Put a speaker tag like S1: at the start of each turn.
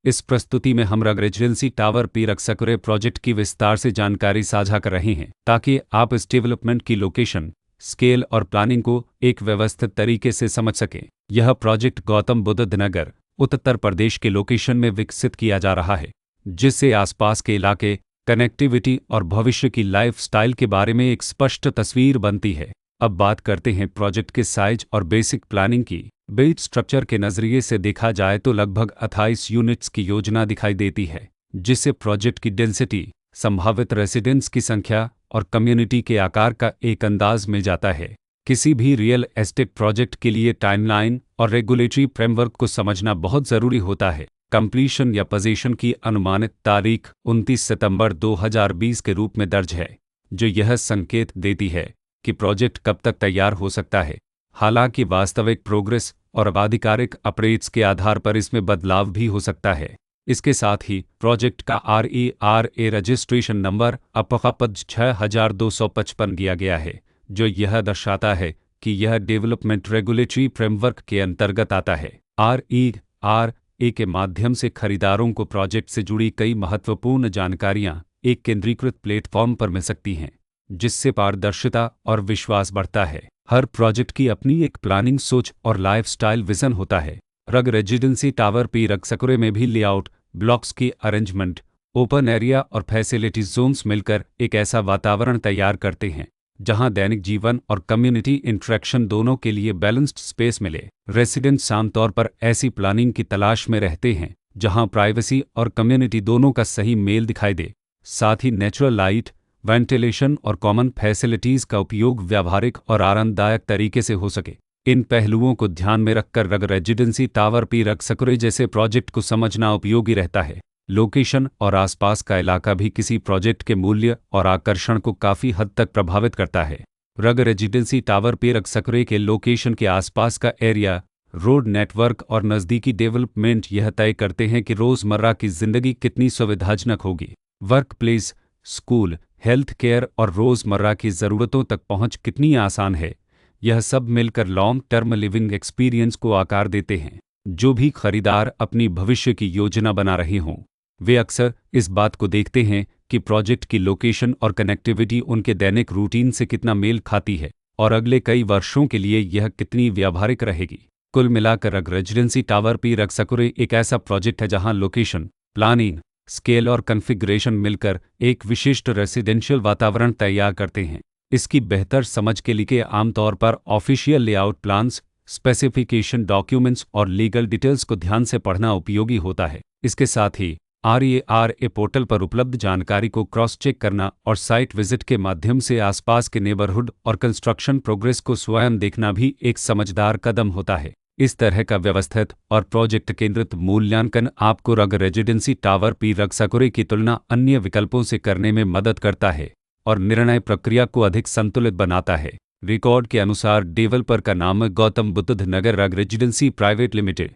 S1: इस प्रस्तुति में हम रग रेजिडेंसी टावर पी रक्सकुरे प्रोजेक्ट की विस्तार से जानकारी साझा कर रहे हैं ताकि आप इस डेवलपमेंट की लोकेशन, स्केल और प्लानिंग को एक व्यवस्थित तरीके से समझ सकें। यह प्रोजेक्ट गौतम बुद्ध नगर, उत्तर प्रदेश के लोकेशन में विकसित किया जा रहा है, जिससे आसपास के इलाके, कनेक्टिविटी और भविष्य की लाइफस्टाइल के बारे में एक स्पष्ट तस्वीर बनती है। अब बात करते हैं प्रोजेक्ट के साइज और बेसिक प्लानिंग की। बेस स्ट्रक्चर के नज़रिए से देखा जाए तो लगभग 28 यूनिट्स की योजना दिखाई देती है, जिससे प्रोजेक्ट की डेंसिटी, संभावित रेसिडेंट्स की संख्या और कम्युनिटी के आकार का एक अंदाज मिल जाता है। किसी भी रियल एस्टेट प्रोजेक्ट के लिए टाइमलाइन और रेगुलेटरी फ्रेमवर्क को समझना बहुत ज़रूरी होता है। कंप्लीशन या पोजीशन की अनुमानित तारीख 29 सितंबर 2020 के रूप में दर्ज है, जो यह संकेत देती है कि प्रोजेक्ट कब तक तैयार हो सकता है। हालांकि वास्तविक प्रोग्रेस और आधिकारिक अपडेट्स के आधार पर इसमें बदलाव भी हो सकता है। इसके साथ ही प्रोजेक्ट का RERA रजिस्ट्रेशन नंबर अपकपद 6255 दिया गया है, जो यह दर्शाता है कि यह डेवलपमेंट रेगुलेटरी फ्रेमवर्क के अंतर्गत आता है। RERA के माध्यम से खरीदारों को प्रोजेक्ट से जुड़ी कई महत्वपूर्ण जानकारियां एक केंद्रीकृत प्लेटफॉर्म पर मिल सकती हैं, जिससे पारदर्शिता और विश्वास बढ़ता है। हर प्रोजेक्ट की अपनी एक प्लानिंग सोच और लाइफस्टाइल विजन होता है। रग रेजिडेंसी टावर पी रक्सकुरे में भी लेआउट, ब्लॉक्स की अरेंजमेंट, ओपन एरिया और फैसिलिटी जोन्स मिलकर एक ऐसा वातावरण तैयार करते हैं जहां दैनिक जीवन और कम्युनिटी इंटरेक्शन दोनों के लिए बैलेंस्ड स्पेस मिले। रेसिडेंट्स आमतौर पर ऐसी प्लानिंग की तलाश में रहते हैं जहां प्राइवेसी और कम्युनिटी दोनों का सही मेल दिखाई दे। साथ ही नेचुरल लाइट, वेंटिलेशन और कॉमन फैसिलिटीज़ का उपयोग व्यावहारिक और आरामदायक तरीके से हो सके। इन पहलुओं को ध्यान में रखकर रग रेजिडेंसी टावर पी रक्सकुरे जैसे प्रोजेक्ट को समझना उपयोगी रहता है। लोकेशन और आसपास का इलाका भी किसी प्रोजेक्ट के मूल्य और आकर्षण को काफ़ी हद तक प्रभावित करता है। रग रेजिडेंसी टावर पी रक्सकुरे के लोकेशन के आसपास का एरिया, रोड नेटवर्क और नज़दीकी डेवलपमेंट यह तय करते हैं कि रोज़मर्रा की ज़िंदगी कितनी सुविधाजनक होगी। Work place, school, health care और रोज़मर्रा की ज़रूरतों तक पहुंच कितनी आसान है। यह सब मिलकर लॉन्ग टर्म लिविंग एक्सपीरियंस को आकार देते हैं। जो भी खरीदार अपनी भविष्य की योजना बना रहे हों, वे अक्सर इस बात को देखते हैं कि प्रोजेक्ट की लोकेशन और कनेक्टिविटी उनके दैनिक रूटीन से कितना मेल खाती है और अगले कई वर्षों के लिए यह कितनी व्यावहारिक रहेगी। कुल मिलाकर रग रेजिडेंसी टावर पी रक्सकुरे एक ऐसा प्रोजेक्ट है जहां लोकेशन, प्लानिंग, स्केल और कॉन्फ़िगरेशन मिलकर एक विशिष्ट रेसिडेंशियल वातावरण तैयार करते हैं। इसकी बेहतर समझ के लिए आमतौर पर official layout plans, specification documents और लीगल डिटेल्स को ध्यान से पढ़ना उपयोगी होता है। इसके साथ ही RERA पोर्टल पर उपलब्ध जानकारी को क्रॉस चेक करना और साइट विजिट के माध्यम से आसपास के नेबरहुड और कंस्ट्रक्शन प्रोग्रेस को स्वयं देखना भी एक समझदार कदम होता है। इस तरह का व्यवस्थित और प्रोजेक्ट केंद्रित मूल्यांकन आपको रग रेजिडेंसी टावर पी रक्सकुरे की तुलना अन्य विकल्पों से करने में मदद करता है और निर्णय प्रक्रिया को अधिक संतुलित बनाता है। रिकॉर्ड के अनुसार डेवलपर का नाम गौतम बुद्ध नगर रग रेजिडेंसी प्राइवेट लिमिटेड